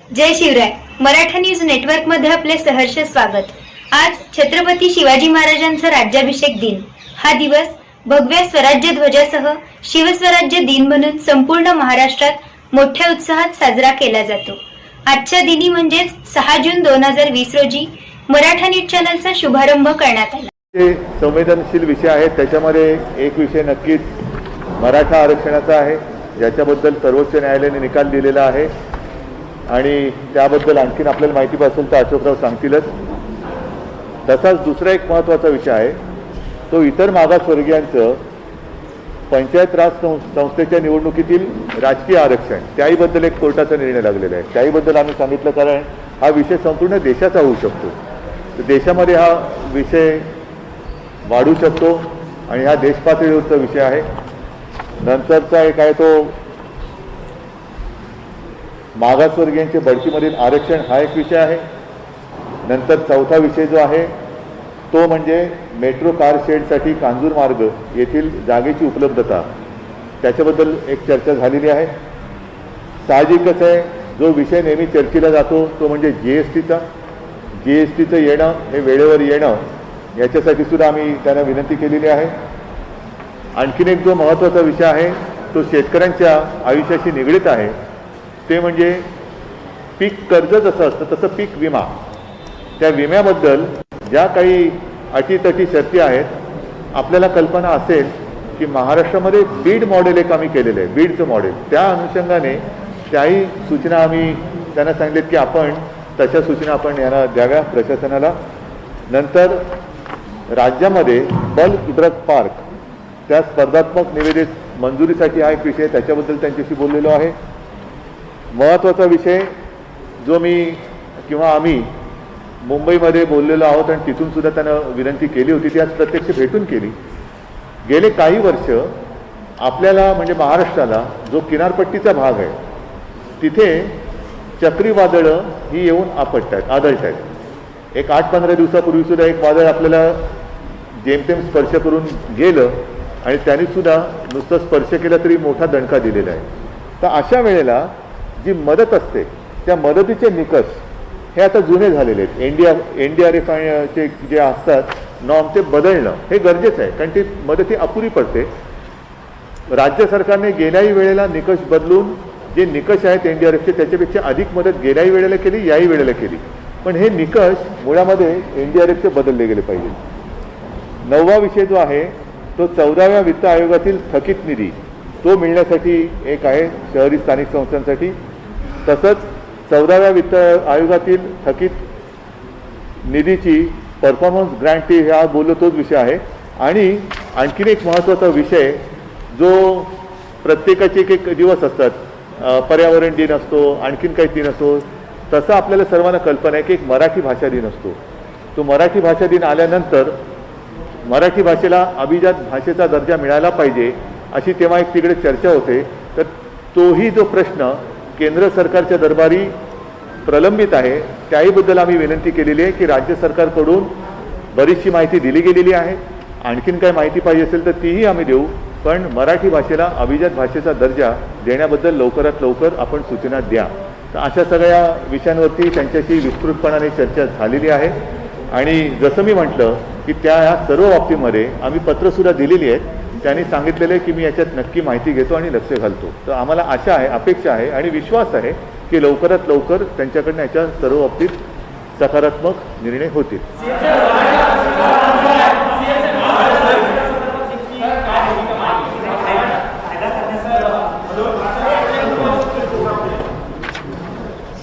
जय Shivray. Maratha news network मध्ये आपले सहर्ष स्वागत. आज छत्रपती शिवाजी महाराजांचा राज्याभिषेक दिन. हा दिवस भगव्या स्वराज्य ध्वजासह शिवस्वराज्य दिन म्हणून संपूर्ण महाराष्ट्रात मोठ्या उत्साहात साजरा केला जातो. आजच्या दिनी म्हणजेच 6 जून 2020 रोजी मराठा न्यूज चॅनलचा शुभारंभ करण्यात आला. हे संवेदनशील विषय आहेत. त्याच्यामध्ये एक विषय नक्कीच मराठा आरक्षणाचा आहे, ज्याच्याबद्दल सर्वोच्च न्यायालयाने निकाल दिलेला आहे आणि त्याबद्दल आणखीन आपल्याला माहिती असेल तर अशोकराव सांगतीलच. तसाच दुसरा एक महत्त्वाचा विषय आहे, तो इतर मागासवर्गीयांचं पंचायत राज संस्थेच्या निवडणुकीतील राजकीय आरक्षण, त्याहीबद्दल एक कोर्टाचा निर्णय लागलेला आहे. त्याहीबद्दल आम्ही सांगितलं, कारण हा विषय संपूर्ण देशाचा होऊ शकतो. तर देशामध्ये हा विषय वाढू शकतो आणि हा देशपातळीवरचा विषय आहे. नंतरचा एक आहे तो मागासवर्गीयांचे बढतीमधील आरक्षण, हा एक विषय आहे. नंतर चौथा विषय जो आहे तो म्हणजे मेट्रो कार शेडसाठी कांजूर मार्ग येथील जागेची उपलब्धता, त्याच्याबद्दल एक चर्चा झालेली आहे. साहजिकच आहे, जो विषय नेहमी चर्चेला जातो तो म्हणजे जीएसटीचं येणं, हे वेळेवर येणं, याच्यासाठी सुद्धा आम्ही त्यांना विनंती केलेली आहे. आणखीन एक जो महत्त्वाचा विषय आहे तो शेतकऱ्यांच्या आयुष्याशी निगडीत आहे, ते म्हणजे पीक कर्ज जसं असतं तसं पीक विमा. त्या विम्याबद्दल ज्या काही अटीतटी शर्ती आहेत, आपल्याला कल्पना असेल की महाराष्ट्रामध्ये बीड मॉडेल एक आम्ही केलेलं आहे, बीडचं मॉडेल. त्या अनुषंगाने त्याही सूचना आम्ही त्यांना सांगितलेत की आपण तशा सूचना आपण यांना द्याव्या प्रशासनाला. नंतर राज्यामध्ये बल्क ड्रग पार्क, त्या स्पर्धात्मक निविदेत मंजुरीसाठी हा एक विषय, त्याच्याबद्दल त्यांच्याशी बोललेलो आहे. महत्त्वाचा विषय जो मी किंवा आम्ही मुंबईमध्ये बोललेलो आहोत आणि तिथून सुद्धा त्यांना विनंती केली होती, ती आज प्रत्यक्ष भेटून केली. गेले काही वर्ष आपल्याला म्हणजे महाराष्ट्राला जो किनारपट्टीचा भाग आहे तिथे चक्रीवादळं ही येऊन आदळत आहेत. एक 8-15 दिवसापूर्वी सुद्धा एक वादळ आपल्याला जेमतेम स्पर्श करून गेलं आणि त्यांनी सुद्धा नुसतं स्पर्श केला तरी मोठा दणका दिलेला आहे. तर अशा वेळेला जी मदत असते त्या मदतीचे निकष हे आता जुने झालेले आहेत. NDRFचे जे असतात नॉर्म ते बदलणं हे गरजेचं आहे, कारण ती मदत ही अपुरी पडते. राज्य सरकारने गेल्याही वेळेला निकष बदलून जे निकष आहेत NDRFचे त्याच्यापेक्षा अधिक मदत गेल्याही वेळेला केली, याही वेळेला केली, पण हे निकष मुळामध्ये NDRFचे बदलले गेले पाहिजे. 9वा विषय जो आहे तो 14व्या वित्त आयोगातील थकीत निधी, तो मिळण्यासाठी एक आहे शहरी स्थानिक संस्थांसाठी. तसंच 14व्या वित्त आयोगातील थकीत निधीची परफॉर्मन्स ग्रँटी, हा बोललो तोच विषय आहे. आणि आणखीन एक महत्त्वाचा विषय जो प्रत्येकाचे एक दिवस असतात, पर्यावरण दिन असतो, आणखीन काही दिन असतो, तसं आपल्याला सर्वांना कल्पना आहे की एक मराठी भाषा दिन असतो. तो मराठी भाषा दिन आल्यानंतर मराठी भाषेला अभिजात भाषेचा दर्जा मिळाला पाहिजे अशी तेव्हा एक तिकडे चर्चा होते. तर तोही जो प्रश्न केंद्र सरकारच्या दरबारी प्रलंबित आहे, त्याहीबद्दल आम्ही विनंती केलेली आहे की राज्य सरकारकडून बरीचशी माहिती दिली गेलेली आहे. आणखीन काही माहिती पाहिजे असेल तर तीही आम्ही देऊ, पण मराठी भाषेला अभिजात भाषेचा दर्जा देण्याबद्दल लवकरात लवकर आपण सूचना द्या. तर अशा सगळ्या विषयांवरती त्यांच्याशी विस्तृतपणाने चर्चा झालेली आहे. आणि जसं मी म्हटलं की त्या सर्व बाबतीमध्ये आम्ही पत्रसुद्धा दिलेली आहेत. त्यांनी सांगितलेलं आहे की मी याच्यात नक्की माहिती घेतो आणि लक्ष घालतो. तर आम्हाला आशा आहे, अपेक्षा आहे आणि विश्वास आहे की लवकरात लवकर त्यांच्याकडनं याच्या सर्व बाबतीत सकारात्मक निर्णय होतील.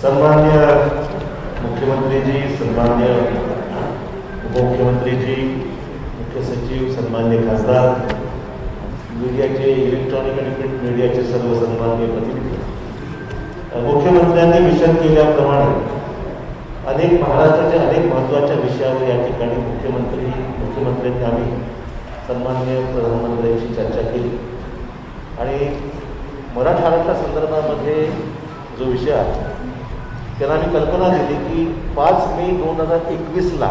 सन्मान्य मुख्यमंत्रीजी, सन्मान्य उपमुख्यमंत्रीजी, मुख्य सचिव, सन्मान्य खासदार, मीडियाचे, इलेक्ट्रॉनिक आणि प्रिंट मीडियाचे सर्व सन्मान्य प्रतिनिधी, मुख्यमंत्र्यांनी विषद केल्याप्रमाणे महाराष्ट्राच्या अनेक महत्त्वाच्या विषयावर या ठिकाणी मुख्यमंत्र्यांनी आम्ही सन्मान्य प्रधानमंत्र्यांची चर्चा केली. आणि मराठा आरक्षणासंदर्भामध्ये जो विषय आहे त्यांना आम्ही कल्पना दिली की 5 मे 2021ला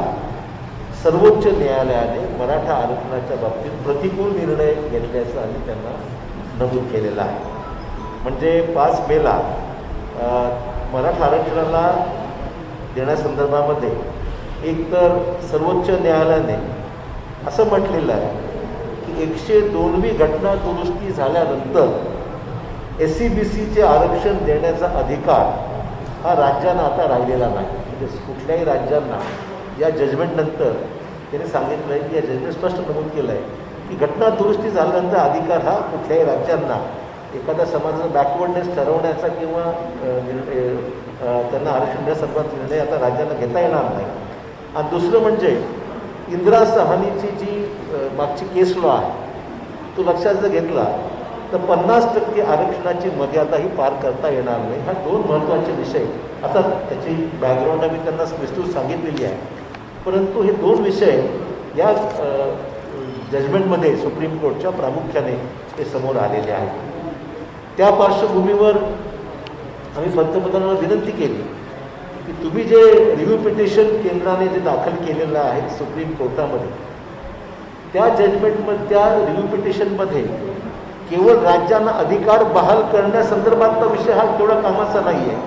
सर्वोच्च न्यायालयाने मराठा आरक्षणाच्या बाबतीत प्रतिकूल निर्णय घेतल्याचं आम्ही त्यांना नमूद केलेलं आहे. म्हणजे 5 मेला मराठा आरक्षणाला देण्यासंदर्भामध्ये एकतर सर्वोच्च न्यायालयाने असं म्हटलेलं आहे की 102वी घटना दुरुस्ती झाल्यानंतर SC-BCचे आरक्षण देण्याचा अधिकार हा राज्यांना आता राहिलेला नाही. म्हणजे कुठल्याही राज्यांना या जजमेंटनंतर त्यांनी सांगितलं आहे की या जजमेंट स्पष्ट नमूद केलं आहे की घटना दुरुस्ती झाल्यानंतर अधिकार हा कुठल्याही राज्यांना एखाद्या समाजाचा बॅकवर्डनेस ठरवण्याचा किंवा त्यांना आरक्षण देण्यासंदर्भात निर्णय आता राज्यांना घेता येणार नाही. आणि दुसरं म्हणजे इंदिरा सहानीची जी मागची केस लॉ आहे तो लक्षात जर घेतला तर 50% आरक्षणाची मर्यादाही पार करता येणार नाही. हा दोन महत्त्वाचे विषय. आता त्याची बॅकग्राऊंड आम्ही त्यांना विस्तृत सांगितलेली आहे, परंतु हे दोन विषय या जजमेंटमध्ये सुप्रीम कोर्टच्या प्रामुख्याने ते समोर आलेले आहेत. त्या पार्श्वभूमीवर आम्ही पंतप्रधानांना विनंती केली की तुम्ही जे रिव्ह्यू पिटिशन केंद्राने जे दाखल केलेलं आहे सुप्रीम कोर्टामध्ये, त्या जजमेंटमध्ये त्या रिव्ह्यू पिटिशनमध्ये केवळ राज्यांना अधिकार बहाल करण्यासंदर्भातला विषय हा तेवढा कामाचा नाही आहे.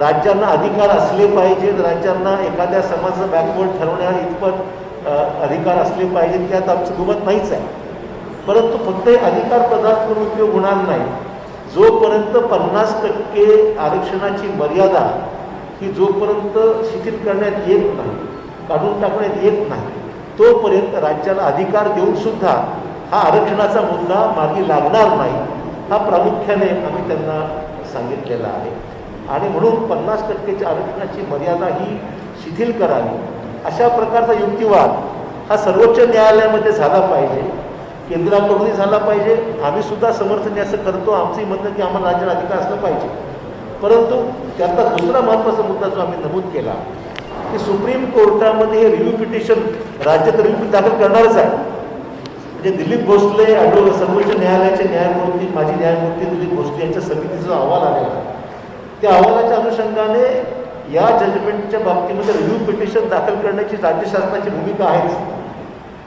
राज्यांना अधिकार असले पाहिजे, राज्यांना एखाद्या समाजाचं बॅकवर्ड ठरवण्या इतपत अधिकार असले पाहिजे त्यात आमचं दुमत नाहीच आहे. परंतु फक्त अधिकार पदार्थ म्हणून उपयोग होणार नाही. जोपर्यंत 50% आरक्षणाची मर्यादा ही जोपर्यंत शिथिल करण्यात येत नाही, काढून टाकण्यात येत नाही, तोपर्यंत राज्याला अधिकार देऊनसुद्धा हा आरक्षणाचा मुद्दा मार्गी लागणार नाही. हा प्रामुख्याने आम्ही त्यांना सांगितलेला आहे. आणि म्हणून 50% आरक्षणाची मर्यादा ही शिथिल करावी अशा प्रकारचा युक्तिवाद हा सर्वोच्च न्यायालयामध्ये झाला पाहिजे, केंद्राकडूनही झाला पाहिजे. आम्ही सुद्धा समर्थन याचं करतो, आमचंही म्हणतं की आम्हाला राज्याला अधिकार असला पाहिजे. परंतु त्यातला दुसरा महत्त्वाचा मुद्दा जो आम्ही नमूद केला की सुप्रीम कोर्टामध्ये हे रिव्ह्यू पिटिशन राज्य तर रिव्ह्यू दाखल करणारच आहे. म्हणजे दिलीप भोसले सर्वोच्च न्यायालयाचे न्यायमूर्ती माजी न्यायमूर्ती दिलीप भोसले यांच्या समितीचा जो अहवाल आलेला आहे त्या अहवालाच्या अनुषंगाने या जजमेंटच्या बाबतीमध्ये रिव्ह्यू पिटिशन दाखल करण्याची राज्य शासनाची भूमिका आहेच.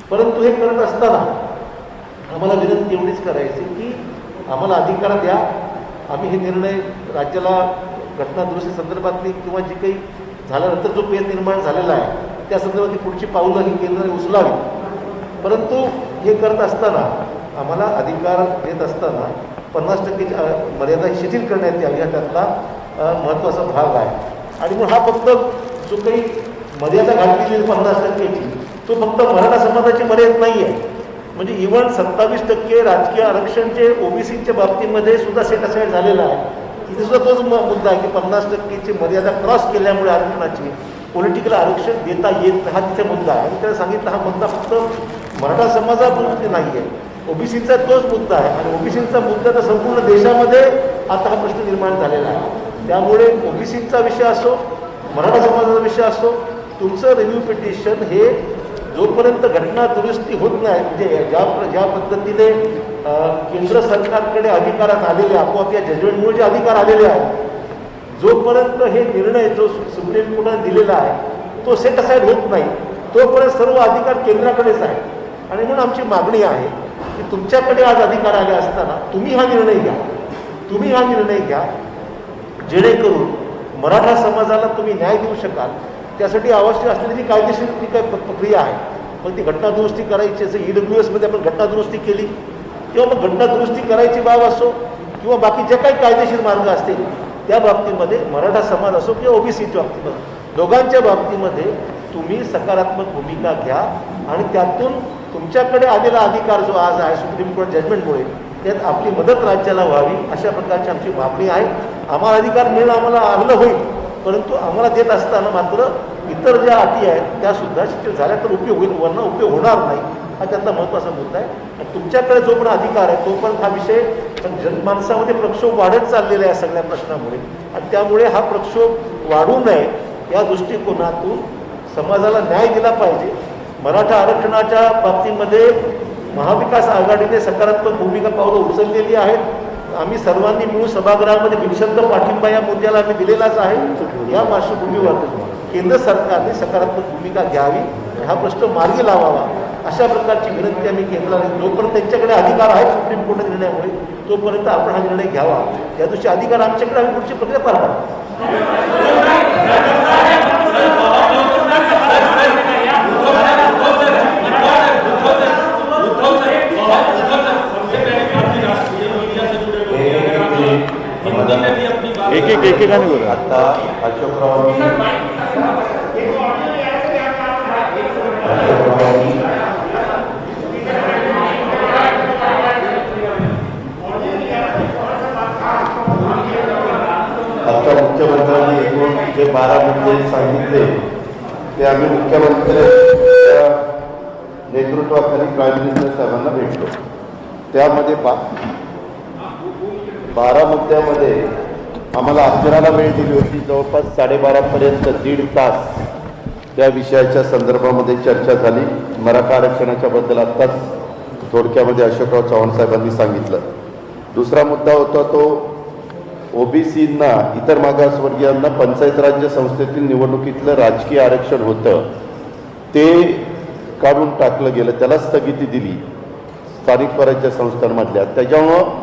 परंतु हे करत असताना आम्हाला विनंती एवढीच करायची की आम्हाला अधिकार द्या. आम्ही हे निर्णय राज्याला घटना दुरुस्ती संदर्भातली किंवा जी काही झाल्यानंतर जो पेच निर्माण झालेला आहे त्या संदर्भातली पुढची पाऊलं ही केंद्राने उचलावी. परंतु हे करत असताना आम्हाला अधिकार देत असताना 50% मर्यादा शिथिल करण्यात यावी हा त्यातला महत्त्वाचा भाग आहे. आणि मग हा फक्त जो काही मर्यादा घातलेली 50%ची तो फक्त मराठा समाजाची मर्यादा नाही आहे. म्हणजे इव्हन 27% राजकीय आरक्षण जे OBCच्या बाबतीमध्ये सुद्धा सेट असाईड झालेलं आहे. तिथे सुद्धा तोच मुद्दा आहे की 50%ची मर्यादा क्रॉस केल्यामुळे आरक्षणाची पॉलिटिकल आरक्षण देता येत हा तिथे मुद्दा आहे. आणि त्याला सांगितलं हा मुद्दा फक्त मराठा समाजापुरती नाही आहे, OBCचा तोच मुद्दा आहे. आणि OBCचा मुद्दा तर संपूर्ण देशामध्ये आता हा प्रश्न निर्माण झालेला आहे. त्यामुळे OBCचा विषय असो, मराठा समाजाचा विषय असो, तुमचं रिव्ह्यू पिटिशन हे जोपर्यंत घटना दुरुस्ती होत नाही, म्हणजे ज्या पद्धतीने केंद्र सरकारकडे अधिकारात आलेले आपोआप या जजमेंटमुळे जे अधिकार आलेले आहेत, जोपर्यंत हे निर्णय जो सुप्रीम कोर्टाने दिलेला आहे तो सेट असाईड होत नाही तोपर्यंत सर्व अधिकार केंद्राकडेच आहे. आणि म्हणून आमची मागणी आहे की तुमच्याकडे आज अधिकार आले असताना तुम्ही हा निर्णय घ्या जेणेकरून मराठा समाजाला तुम्ही न्याय देऊ शकाल. त्यासाठी आवश्यक असलेली जी कायदेशीर जी काही प्रक्रिया आहे, पण ती घटना दुरुस्ती करायची जसं EWSमध्ये आपण घटना दुरुस्ती केली किंवा मग घटना दुरुस्ती करायची बाब असो किंवा बाकी जे काही कायदेशीर मार्ग असतील त्या बाबतीमध्ये मराठा समाज असो किंवा OBCच्या बाबतीमध्ये दोघांच्या बाबतीमध्ये तुम्ही सकारात्मक भूमिका घ्या आणि त्यातून तुमच्याकडे आलेला अधिकार जो आज आहे सुप्रीम कोर्ट जजमेंटमुळे त्यात आपली मदत राज्याला व्हावी अशा प्रकारची आमची मागणी आहे. आम्हाला अधिकार मिळणं आम्हाला आलं होईल, परंतु आम्हाला देत असताना मात्र इतर ज्या अटी आहेत त्यासुद्धा शिथिल झाल्या तर उपयोग होईल, वरनं उपयोग होणार नाही हा त्यातला महत्त्वाचा मुद्दा आहे. आणि तुमच्याकडे जो पण अधिकार आहे तोपर्यंत हा विषय जनमानसामध्ये प्रक्षोभ वाढत चाललेला आहे सगळ्या प्रश्नामुळे. आणि त्यामुळे हा प्रक्षोभ वाढू नये या दृष्टिकोनातून समाजाला न्याय दिला पाहिजे. मराठा आरक्षणाच्या बाबतीमध्ये महाविकास आघाडीने सकारात्मक भूमिका पावलं उचललेली आहेत. आम्ही सर्वांनी मिळून सभागृहामध्ये बिनशर्त पाठिंबा या मुद्द्याला आम्ही दिलेलाच आहे. या पार्श्वभूमीवर केंद्र सरकारने सकारात्मक भूमिका घ्यावी, हा प्रश्न मार्गी लावावा अशा प्रकारची विनंती आम्ही केंद्राला, जोपर्यंत त्यांच्याकडे अधिकार आहेत सुप्रीम कोर्ट निर्णयामुळे तोपर्यंत आपण हा निर्णय घ्यावा. या दिवशी अधिकार आमच्याकडे आम्ही पुढची प्रक्रिया पार पाडू. एकेकाने बोला. आता अशोकरावांनी आता मुख्यमंत्र्यांनी एकूण जे 12 मुद्दे सांगितले ते आम्ही मुख्यमंत्र्यांच्या नेतृत्वाखाली प्राईम मिनिस्टर साहेबांना भेटलो. त्यामध्ये 12 मुद्द्यामध्ये आम्हाला अकराला वेळ दिली होती. जवळपास 12:30पर्यंत 1.5 तास त्या विषयाच्या संदर्भामध्ये चर्चा झाली. मराठा आरक्षणाच्या बद्दल आत्ताच थोडक्यामध्ये अशोकराव चव्हाण साहेबांनी सांगितलं. दुसरा मुद्दा होता तो ओबीसींना, इतर मागासवर्गीयांना पंचायत राज्य संस्थेतील निवडणुकीतलं राजकीय आरक्षण होतं ते काढून टाकलं गेलं, त्याला स्थगिती दिली स्थानिक स्वराज्य संस्थांमधल्या. त्याच्यामुळं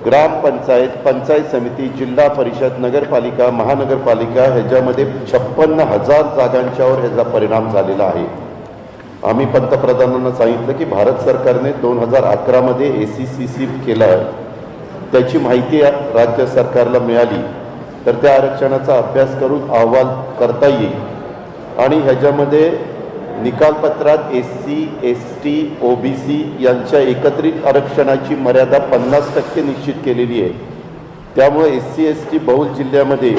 ग्रामपंचायत, पंचायत समिती, जिल्हा परिषद, नगरपालिका, महानगरपालिका ह्याच्यामध्ये 56,000 जागांच्यावर ह्याचा परिणाम झालेला आहे. आम्ही पंतप्रधानांना सांगितलं की भारत सरकारने 2011मध्ये ACCC केलं, त्याची माहिती राज्य सरकारला मिळाली तर त्या आरक्षणाचा अभ्यास करून अहवाल करता येईल आणि ह्याच्यामध्ये निकालपत्रात SC, ST, OBC यांच्या एकत्रित आरक्षणाची मर्यादा 50% निश्चित केलेली आहे. त्यामुळे SC, ST बहुल जिल्ह्यामध्ये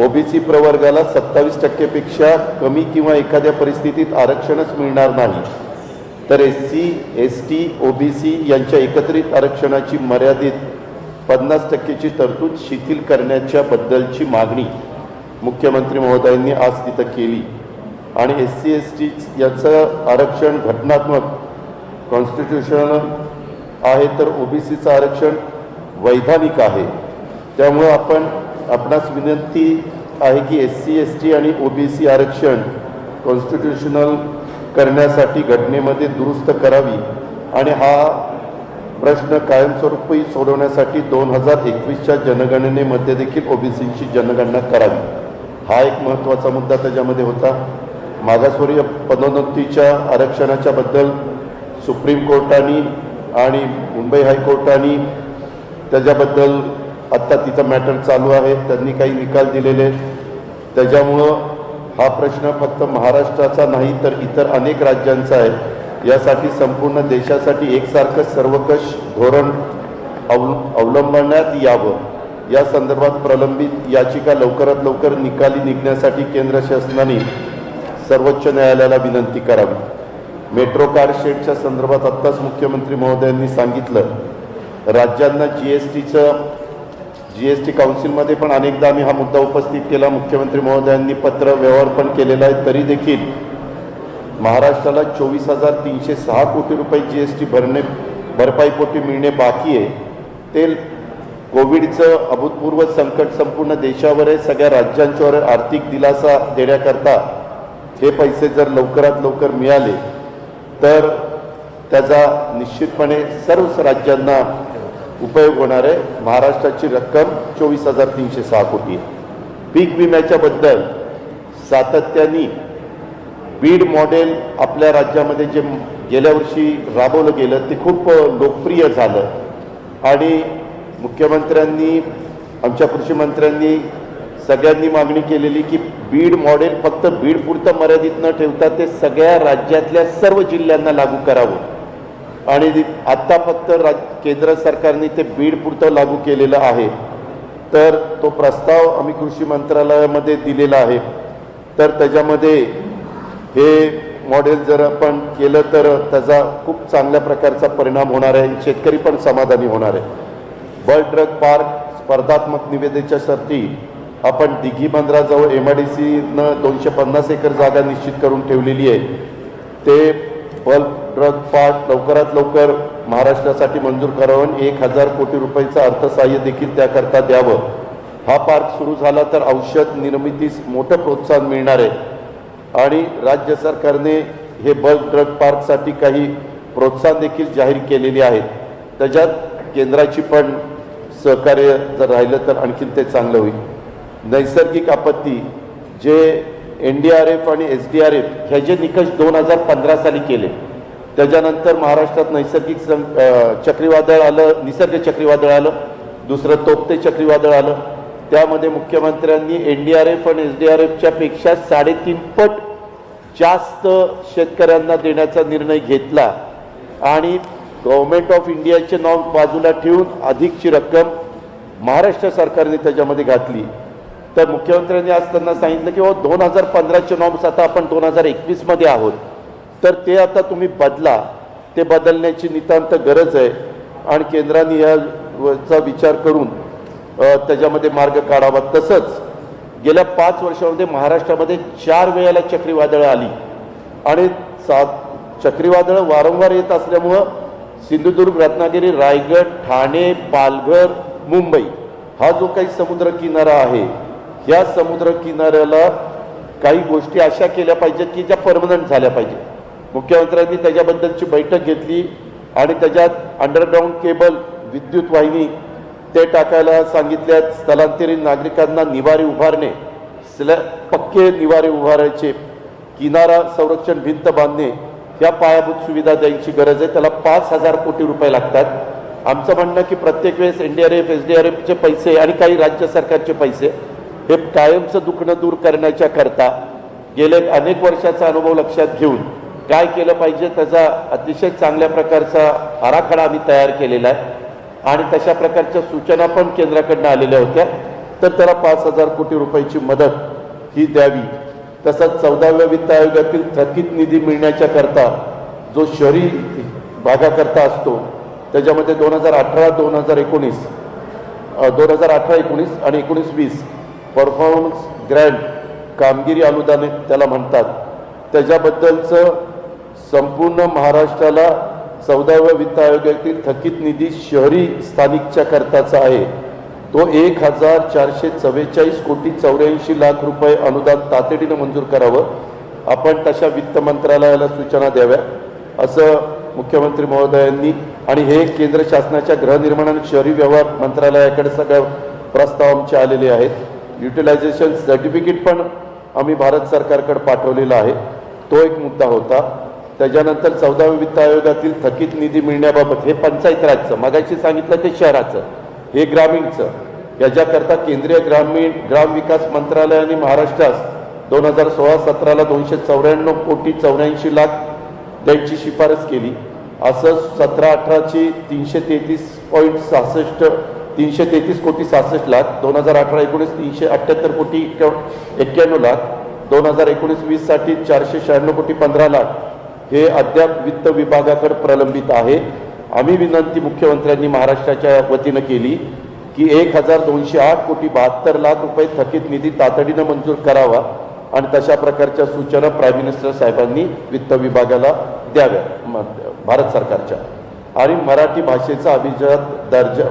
OBC प्रवर्गाला 27% कमी किंवा एखाद्या परिस्थितीत आरक्षणच मिळणार नाही. तर SC, ST, OBC यांच्या एकत्रित आरक्षणाची मर्यादित 50%ची तरतूद शिथिल करण्याच्या बद्दलची मागणी मुख्यमंत्री महोदयांनी आज तिथं केली. आणि SC, ST याचं आरक्षण घटनात्मक कॉन्स्टिट्यूशनल आहे तर OBCचं आरक्षण वैधानिक आहे. त्यामुळं आपणास विनंती आहे की SC, ST आणि OBC आरक्षण कॉन्स्टिट्यूशनल करण्यासाठी घटनेमध्ये दुरुस्त करावी आणि हा प्रश्न कायमस्वरूपी सोडवण्यासाठी 2021च्या जनगणनेमध्ये देखील OBCची जनगणना करावी. हा एक महत्त्वाचा मुद्दा त्याच्यामध्ये होता. मागासवर्गीय पदोन्नतीच्या आरक्षणाच्या बद्दल सुप्रीम कोर्टाने आणि मुंबई हायकोर्टाने त्याच्याबद्दल आत्ता तिथं मॅटर चालू आहे, त्यांनी काही निकाल दिलेले. त्याच्यामुळं हा प्रश्न फक्त महाराष्ट्राचा नाही तर इतर अनेक राज्यांचा आहे. यासाठी संपूर्ण देशासाठी एकसारखं सर्वकष धोरण अवलंबण्यात यावं. या संदर्भात प्रलंबित याचिका लवकरात लवकर निकाली निघण्यासाठी केंद्र शासनाने सर्वोच्च न्यायालयाला विनंती करावी. मेट्रो कार शेडच्या संदर्भात आत्ताच मुख्यमंत्री महोदयांनी सांगितलं, राज्यांना GST काउन्सिलमध्ये पण अनेकदा आम्ही हा मुद्दा उपस्थित केला. मुख्यमंत्री महोदयांनी पत्र व्यवहार पण केलेला आहे. तरी देखील महाराष्ट्राला 24,306 कोटी रुपये GST भरपाईपोटी मिळणे बाकी आहे. ते कोविडचं अभूतपूर्व संकट संपूर्ण देशावर आहे, सगळ्या राज्यांच्यावर आर्थिक दिलासा देण्याकरता हे पैसे जर लवकरात लवकर मिळाले तर त्याचा निश्चितपणे सर्व राज्यांना उपयोग होणार आहे. महाराष्ट्राची रक्कम 24,306 कोटी आहे. पीक विम्याच्या बद्दल सातत्याने बीड मॉडेल आपल्या राज्यामध्ये जे गेल्या वर्षी राबवलं गेलं ते खूप लोकप्रिय झालं आणि मुख्यमंत्र्यांनी, आमच्या कृषी मंत्र्यांनी सगळ्यांनी मागणी केलेली की बीड मॉडेल फक्त बीडपुरतं मर्यादित न ठेवता ते सगळ्या राज्यातल्या सर्व जिल्ह्यांना लागू करावं आणि आत्ता फक्त केंद्र सरकारने ते बीडपुरतं लागू केलेलं आहे. तर तो प्रस्ताव आम्ही कृषी मंत्रालयामध्ये दिलेला आहे. तर त्याच्यामध्ये हे मॉडेल जर आपण केलं तर त्याचा खूप चांगल्या प्रकारचा परिणाम होणार आहे. शेतकरी पण समाधानी होणार आहे. बल्क ड्रग पार्क स्पर्धात्मक निविदेच्यासाठी आपण दिघी बंदराजवळ MIDCनं 250 एकर जागा निश्चित करून ठेवलेली आहे. ते बल्क ड्रग पार्क लवकरात लवकर महाराष्ट्रासाठी मंजूर करावं आणि 1,000 कोटी रुपयाचं अर्थसहाय्य देखील त्याकरता द्यावं. हा पार्क सुरू झाला तर औषध निर्मितीस मोठं प्रोत्साहन मिळणार आहे आणि राज्य सरकारने हे बल्क ड्रग पार्कसाठी काही प्रोत्साहन देखील जाहीर केलेली आहेत. त्याच्यात केंद्राची पण सहकार्य जर राहिलं तर आणखीन ते चांगलं होईल. नैसर्गिक आपत्ती जे NDRF आणि SDRF ह्या जे निकष 2015 साली केले, त्याच्यानंतर महाराष्ट्रात नैसर्गिक चक्रीवादळ आलं, निसर्ग चक्रीवादळ आलं, दुसरं तोक्ते चक्रीवादळ आलं. त्यामध्ये मुख्यमंत्र्यांनी NDRF आणि SDRFच्या पेक्षा 3.5 पट जास्त शेतकऱ्यांना देण्याचा निर्णय घेतला आणि गव्हर्नमेंट ऑफ इंडियाचे नाव बाजूला ठेवून अधिकची रक्कम महाराष्ट्र सरकारने त्याच्यामध्ये घातली. तर मुख्यमंत्र्यांनी आज त्यांना सांगितलं की 2015चे नॉर्म्स आता आपण 2021 मध्ये आहोत, तर ते आता तुम्ही बदला. ते बदलण्याची नितांत गरज आहे आणि केंद्राने याचा विचार करून त्याच्यामध्ये मार्ग काढावा. तसंच गेल्या 5 वर्षामध्ये महाराष्ट्रामध्ये 4 वेळेला चक्रीवादळं आली आणि चक्रीवादळं वारंवार येत असल्यामुळं सिंधुदुर्ग, रत्नागिरी, रायगड, ठाणे, पालघर, मुंबई हा जो काही समुद्र किनारा आहे, या समुद्र किनाऱ्याला काही गोष्टी अशा केल्या पाहिजेत की ज्या परमनंट झाल्या पाहिजेत. मुख्यमंत्र्यांनी त्याच्याबद्दलची बैठक घेतली आणि त्याच्यात अंडरग्राऊंड केबल, विद्युत वाहिनी ते टाकायला सांगितल्यात. स्थलांतरित नागरिकांना निवारे उभारणे, पक्के निवारे उभारायचे, किनारा संरक्षण भिंत बांधणे, या पायाभूत सुविधा द्यायची गरज आहे. त्याला 5,000 कोटी रुपये लागतात. आमचं म्हणणं की प्रत्येक वेळेस NDRF, SDRFचे पैसे आणि काही राज्य सरकारचे पैसे हे कायमचं दुखणं दूर करण्याच्या करता गेले अनेक वर्षाचा अनुभव लक्षात घेऊन काय केलं पाहिजे त्याचा अतिशय चांगल्या प्रकारचा आराखडा आम्ही तयार केलेला आहे आणि तशा प्रकारच्या सूचना पण केंद्राकडनं आलेल्या होत्या. तर त्याला 5,000 कोटी रुपयाची मदत ही द्यावी. तसंच 14व्या वित्त आयोगातील थकीत निधी मिळण्याच्या करता जो शहरी भागाकरता असतो त्याच्यामध्ये 2018-19 आणि 19-20 परफॉर्मन्स ग्रँट कामगिरी अनुदान त्याला म्हणतात, त्याच्याबद्दलचं संपूर्ण महाराष्ट्राला 14व्या वित्त आयोगातील थकीत निधी शहरी स्थानिकच्या करताचा आहे. तो 1,444 कोटी 84 लाख रुपये अनुदान तातडीनं मंजूर करावं. आपण तशा वित्त मंत्रालयाला सूचना द्याव्या असं मुख्यमंत्री महोदयांनी आणि हे केंद्र शासनाच्या गृहनिर्माण आणि शहरी व्यवहार मंत्रालयाकडे सगळ्या प्रस्ताव आमचे आलेले आहेत. युटिलायझेशन सर्टिफिकेट पण आम्ही भारत सरकारकडे पाठवलेला आहे. तो एक मुद्दा होता. त्याच्यानंतर 14व्या वित्त आयोगातील थकीत निधी मिळण्याबाबत हे पंचायत राजचं, मगाशी सांगितलं ते शहराचं, हे ग्रामीणचं, याच्याकरता केंद्रीय ग्राम विकास मंत्रालयाने महाराष्ट्रास 2016-17ला 294 कोटी 84 लाख द्यायची शिफारस केली. असं 17-18ची 333 कोटी 66 लाख, 2018-19 378 कोटी 91 लाख, 2019-20 साठी 496 कोटी 15 लाख हे अद्याप वित्त विभागाकडे प्रलंबित आहे. आम्ही विनंती मुख्यमंत्र्यांनी महाराष्ट्राच्या वतीनं केली की 1,208 कोटी 72 लाख रुपये थकीत निधी तातडीनं मंजूर करावा आणि तशा प्रकारच्या सूचना प्राईम मिनिस्टर साहेबांनी वित्त विभागाला द्याव्या भारत सरकारच्या. आणि मराठी भाषेचा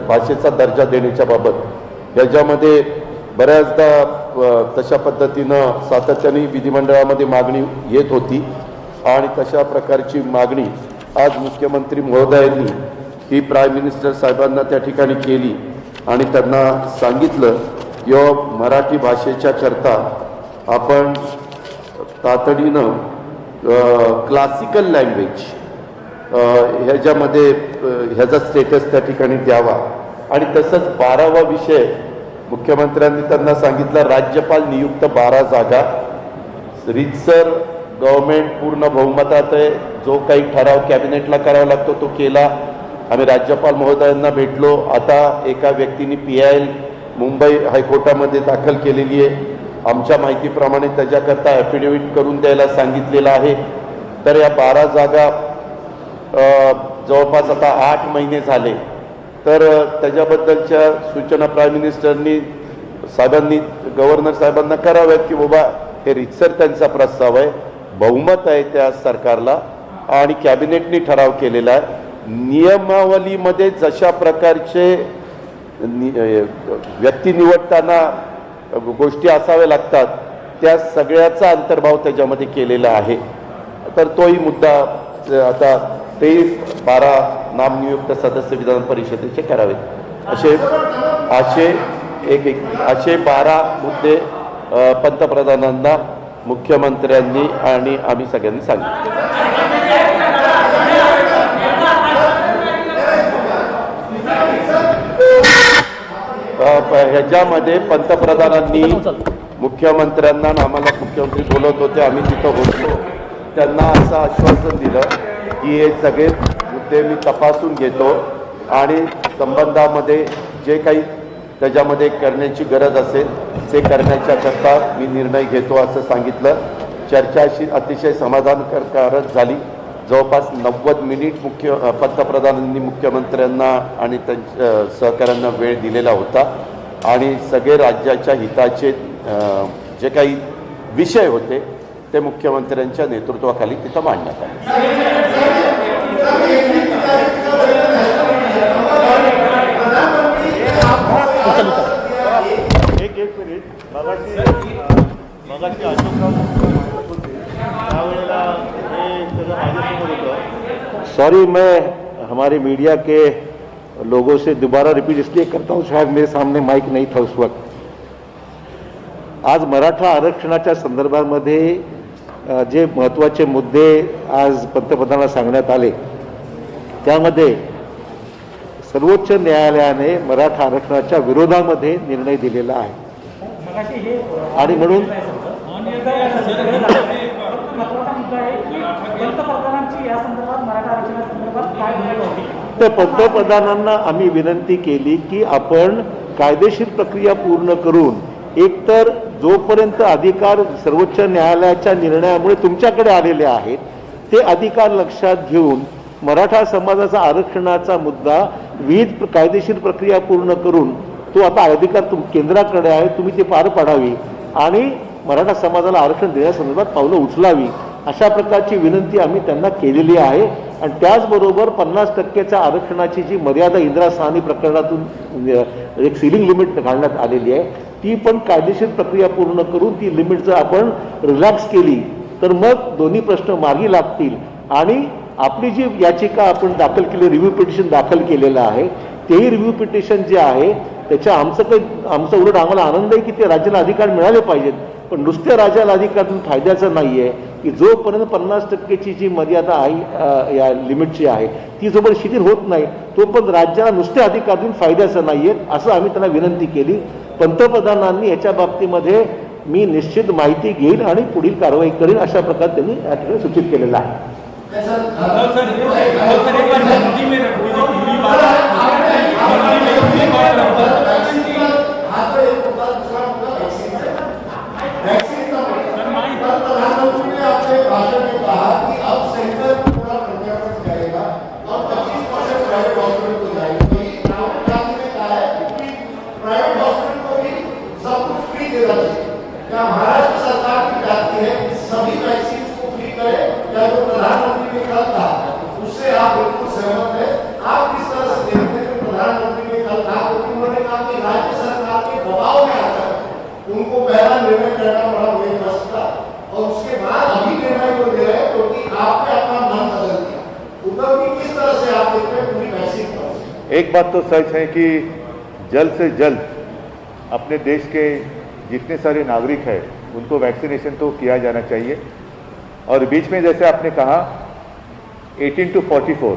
भाषेचा दर्जा देण्याच्या बाबत याच्यामध्ये बऱ्याचदा तशा पद्धतीनं सातत्याने विधिमंडळामध्ये मागणी येत होती आणि तशा प्रकारची मागणी आज मुख्यमंत्री महोदयांनी ही प्राईम मिनिस्टर साहेबांना त्या ठिकाणी केली आणि त्यांना सांगितलं की मराठी भाषेच्या करता आपण तातडीनं क्लासिकल लँग्वेज ह्याच्यामध्ये ह्याचा स्टेटस त्या ठिकाणी द्यावा. आणि तसंच 12वा विषय मुख्यमंत्र्यांनी त्यांना सांगितलं, राज्यपाल नियुक्त 12 जागा, रीतसर गव्हर्नमेंट पूर्ण बहुमतात आहे. जो काही ठराव कॅबिनेटला करावा लागतो तो केला. आम्ही राज्यपाल महोदयांना भेटलो. आता एका व्यक्तीने PIL मुंबई हायकोर्टामध्ये दाखल केलेली आहे. आमच्या माहितीप्रमाणे त्याच्याकरता ॲफिडेव्हिट करून द्यायला सांगितलेलं आहे. तर या 12 जागा जवळपास आता 8 महिने झाले. तर त्याच्याबद्दलच्या सूचना प्राईम मिनिस्टरनी साहेबांनी गव्हर्नर साहेबांना कराव्यात की बाबा हे रीतसर त्यांचा प्रस्ताव आहे, बहुमत आहे त्या सरकारला आणि कॅबिनेटनी ठराव केलेला आहे. नियमावलीमध्ये जशा प्रकारचे व्यक्ती निवडताना गोष्टी असाव्या लागतात त्या सगळ्याचा अंतर्भाव त्याच्यामध्ये केलेला आहे. तर तोही मुद्दा आता ते 12 नामनियुक्त सदस्य विधान परिषदेचे करावेत असे 12 मुद्दे पंतप्रधानांना मुख्यमंत्र्यांनी आणि आम्ही सगळ्यांनी सांगितले. ह्याच्यामध्ये पंतप्रधानांनी मुख्यमंत्र्यांना आम्हाला मुख्यमंत्री बोलत होते, आम्ही तिथं होतो, त्यांना असं आश्वासन दिलं की हे सगळे मुद्दे मी तपासून घेतो आणि संबंधामध्ये जे काही त्याच्यामध्ये करण्याची गरज असेल ते करण्याच्याकरता मी निर्णय घेतो असं सांगितलं. चर्चा अशी अतिशय समाधानकारक झाली. जवळपास 90 मिनिट पंतप्रधानांनी मुख्यमंत्र्यांना आणि त्यांच्या सहकाऱ्यांना वेळ दिलेला होता आणि सगळे राज्याच्या हिताचे जे काही विषय होते ते मुख्यमंत्र्यांच्या नेतृत्वाखाली तिथं मांडण्यात आले. एक मिनिट मगाशी अशोकराव त्यावेळेला हे सगळं माझ्यासमोर होतं. सॉरी, मैं हमारे मीडिया के लोगों से दोबारा रिपीट इसलिए करता हूँ, शायद मेरे सामने माइक नहीं था उस वक्त. आज मराठा आरक्षणाच्या संदर्भामध्ये जे महत्त्वाचे मुद्दे आज पंतप्रधानांना सांगण्यात आले त्यामध्ये सर्वोच्च न्यायालयाने मराठा आरक्षणाच्या विरोधामध्ये निर्णय दिलेला आहे आणि म्हणून तर पंतप्रधानांना आम्ही विनंती केली की आपण कायदेशीर प्रक्रिया पूर्ण करून एकतर जोपर्यंत अधिकार सर्वोच्च न्यायालयाच्या निर्णयामुळे तुमच्याकडे आलेले आहेत ते अधिकार लक्षात घेऊन मराठा समाजाचा आरक्षणाचा मुद्दा विविध कायदेशीर प्रक्रिया पूर्ण करून तो आता अधिकार केंद्राकडे आहे, तुम्ही ते पार पाडावी आणि मराठा समाजाला आरक्षण देण्यासंदर्भात पावलं उचलावी अशा प्रकारची विनंती आम्ही त्यांना केलेली आहे. आणि त्याचबरोबर 50% आरक्षणाची जी मर्यादा इंदिरा साहनी प्रकरणातून एक सिलिंग लिमिट घालण्यात आलेली आहे ती पण कायदेशीर प्रक्रिया पूर्ण करून ती लिमिट जर आपण रिलॅक्स केली तर मग दोन्ही प्रश्न मार्गी लागतील आणि आपली जी याचिका आपण दाखल केली, रिव्ह्यू पिटिशन दाखल केलेलं आहे, तेही रिव्ह्यू पिटिशन जे आहे त्याच्या आमचं उलट आम्हाला आनंद आहे की ते राज्याला अधिकार मिळाले पाहिजेत. पण नुसत्या राज्याला अधिकारातून फायद्याचं नाही आहे की जोपर्यंत 50%ची जी मर्यादा आहे या लिमिटची आहे ती जोपर्यंत शिथिल होत नाही तोपर्यंत राज्याला नुसत्या अधिकारातून फायद्याचं नाही आहे असं आम्ही त्यांना विनंती केली. पंतप्रधानांनी याच्या बाबतीमध्ये मी निश्चित माहिती घेईन आणि पुढील कारवाई करीन अशा प्रकारे त्यांनी या ठिकाणी सूचित केलेलं आहे. महाराष्ट्र सरकार की जाती है सभी वैक्सीन को फ्री करे या जो प्रधानमंत्री ने कल कहा उससे आप बिल्कुल सहमत है. आप किस तरह से देखते हैं प्रधानमंत्री ने कल कहा क्योंकि उन्होंने कहा कि राज्य सरकार के दबाव में आकर उनको पहला निर्णय करना पड़ा वही बस का और उसके बाद अभी निर्णय को ले रहे क्योंकि आपने अपना मन बदल दिया. उद्धव जी किस तरह से आप देखते हैं पूरी वैक्सीन पर? एक बात तो सच है कि जल्द से जल्द अपने देश के जितने सारे नागरिक हैं उनको वैक्सीनेशन तो किया जाना चाहिए. और बीच में जैसे आपने कहा 18 to 44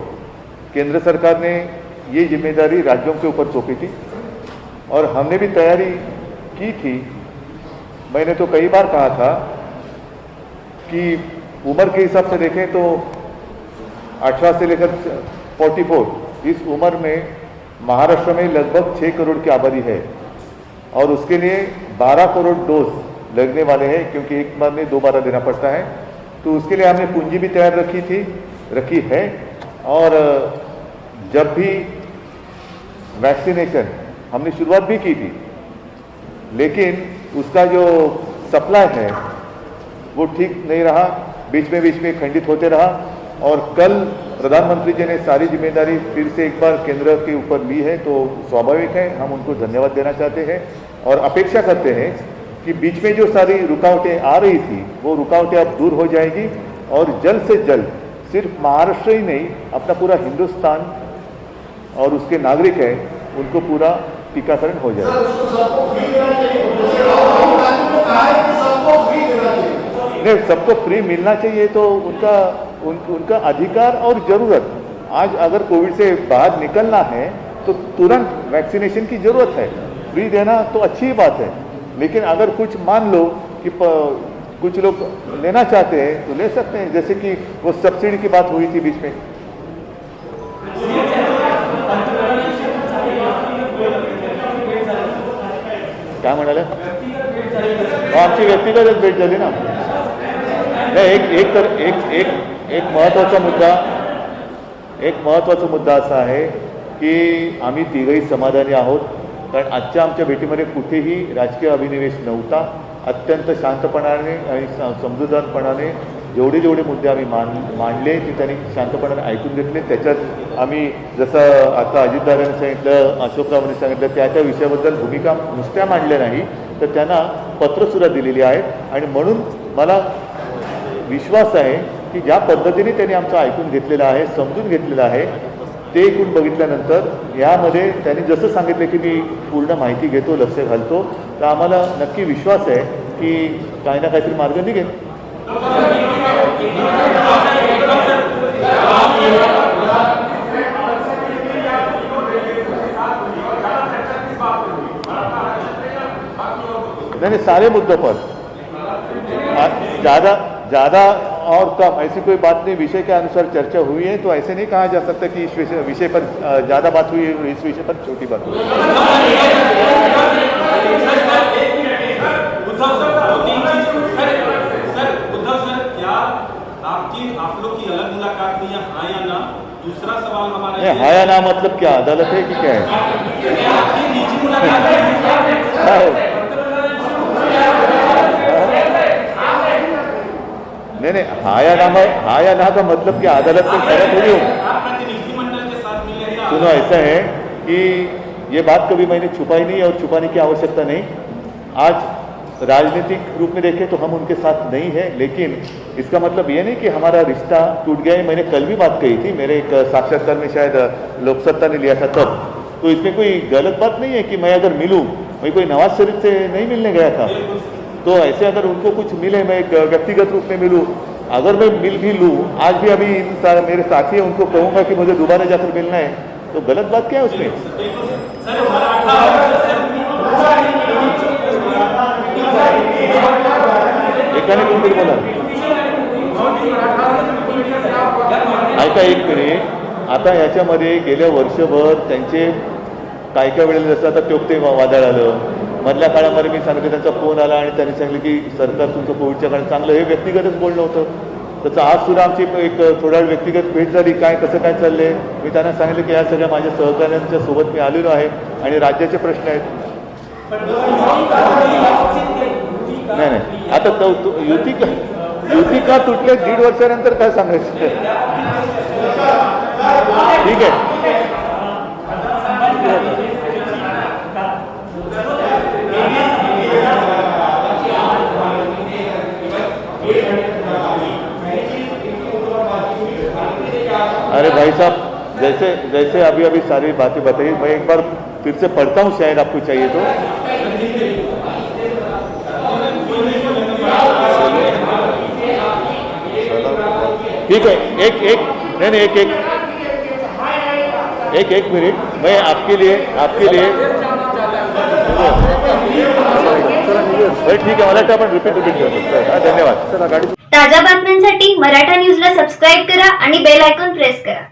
केंद्र सरकार ने ये जिम्मेदारी राज्यों के ऊपर सौंपी थी और हमने भी तैयारी की थी. मैंने तो कई बार कहा था कि उम्र के हिसाब से देखें तो 18 से लेकर 44 इस उम्र में महाराष्ट्र में लगभग 6 करोड़ की आबादी है और उसके लिए 12 करोड़ डोज लगने वाले हैं क्योंकि एक बार में 2 बार देना पड़ता है. तो उसके लिए हमने पूंजी भी तैयार रखी है और जब भी वैक्सीनेशन हमने शुरुआत भी की थी लेकिन उसका जो सप्लाई है वो ठीक नहीं रहा, बीच में खंडित होते रहा और कल प्रधानमंत्री जी ने सारी जिम्मेदारी फिर से एक बार केंद्र के ऊपर ली है, तो स्वाभाविक है हम उनको धन्यवाद देना चाहते हैं और अपेक्षा करते हैं कि बीच में जो सारी रुकावटें आ रही थी वो रुकावटें अब दूर हो जाएगी और जल्द से जल्द सिर्फ महाराष्ट्र ही नहीं, अपना पूरा हिंदुस्तान और उसके नागरिक हैं उनको पूरा टीकाकरण हो जाएगा। सर, उसको सबको फ्री देना चाहिए। जैसे राहुल गांधी ने कहा है कि सबको फ्री देना चाहिए। नहीं, सबको फ्री मिलना चाहिए तो उनका अधिकार और जरूरत। आज अगर कोविड से बाहर निकलना है तो तुरंत वैक्सीनेशन की जरूरत है। फ्री देना तो अच्छी बात है, लेकिन अगर कुछ मान लो कि कुछ लोग लेना चाहते हैं तो ले सकते हैं, जैसे कि वो सब्सिडी की बात हुई थी बीच में। काय म्हणाले? आमची व्यक्तिगतच भेट झाली ना। नाही, एक महत्त्वाचा मुद्दा असा आहे की आम्ही तिघही समाधानी आहोत, कारण आजच्या आमच्या भेटीमध्ये कुठेही राजकीय अभिनिवेश नव्हता। अत्यंत शांतपणाने आणि समजूतदारपणाने जेवढे मुद्दे आम्ही मांडले ते त्यांनी शांतपणाने ऐकून घेतले। त्याच्यात आम्ही जसं आता अजितदादांनी सांगितलं, अशोकरावांनी सांगितलं, त्या विषयाबद्दल भूमिका नुसत्या मांडल्या नाही तर त्यांना पत्रसुद्धा दिलेली आहेत आणि म्हणून मला विश्वास आहे की ज्या पद्धतीने त्यांनी आमचं ऐकून घेतलेलं आहे, समजून घेतलेलं आहे, ते ऐकून बघितल्यानंतर यामध्ये त्यांनी जसं सांगितलं की मी पूर्ण माहिती घेतो, लक्ष घालतो, तर आम्हाला नक्की विश्वास आहे की काही ना काहीतरी मार्ग निघेल। नहीं, सारे मुद्दों पर ज़्यादा और कम ऐसी कोई बात नहीं। विषय के अनुसार चर्चा हुई है, तो ऐसे नहीं कहा जा सकता कि इस विषय पर ज़्यादा बात हुई है, इस विषय पर छोटी बात हुई। आप लोग की अलग मुलाकात हुई है, हाँ या ना? दूसरा सवाल हमारा नहीं, हाँ या ना मतलब क्या, अदालत है कि क्या है? आपकी निजी मुलाकात नहीं, हाँ या ना का मतलब क्या, अदालत में खड़ा थोड़ी हूँ। आप प्रतिनिधिमंडल के साथ मिले हैं? सुनो, ऐसा है कि ये बात कभी मैंने छुपाई नहीं और छुपाने की आवश्यकता नहीं। आज राजनीतिक रूप में देखें तो हम उनके साथ नहीं है, लेकिन इसका मतलब ये नहीं कि हमारा रिश्ता टूट गया है। मैंने कल भी बात कही थी, मेरे एक साक्षात्कार में शायद लोकसत्ता ने लिया था तब, तो इसमें कोई गलत बात नहीं है कि मैं अगर मिलूँ, मैं कोई नवाज शरीफ से नहीं मिलने गया था, तो ऐसे अगर उनको कुछ मिले, मैं एक व्यक्तिगत रूप में मिलूँ, अगर मैं मिल भी लूँ, आज भी अभी मेरे साथी हैं उनको कहूँगा कि मुझे दोबारा जाकर मिलना है, तो गलत बात क्या है उसमें? एकाने कोणतरी बोला, ऐका एक मिनिट। आता याच्यामध्ये गेल्या वर्षभर त्यांचे काय वेळेला जसं आता टोकते वादळ आलं, मधल्या काळामध्ये मी सांगितलं त्यांचा फोन आला आणि त्यांनी सांगितलं की सरकार तुमचं कोविडच्या काळात चांगलं, हे व्यक्तिगतच बोलणं होतं। त्याचं आज सुद्धा आमची एक थोडा वेळ व्यक्तिगत भेट झाली, कसं काय चाललंय, मी त्यांना सांगितलं की या सगळ्या माझ्या सहकाऱ्यांच्या सोबत मी आलेलो आहे आणि राज्याचे प्रश्न आहेत। नाही, आता युती का तुटले 1.5 वर्षानंतर काय सांगायचं? ठीक आहे, अरे भाई साहब, जैसे अभी सारी बातें बताइए, मैं एक बार फिर से पढ़ता हूँ, शायद आपको चाहिए तो। ठीक है, एक मिनट, मैं आपके लिए ठीक है, मला आपण रिपीट करतो। धन्यवाद। ताज्या बातम्यांसाठी मराठा न्यूजला सबस्क्राईब करा आणि बेल आयकॉन प्रेस करा।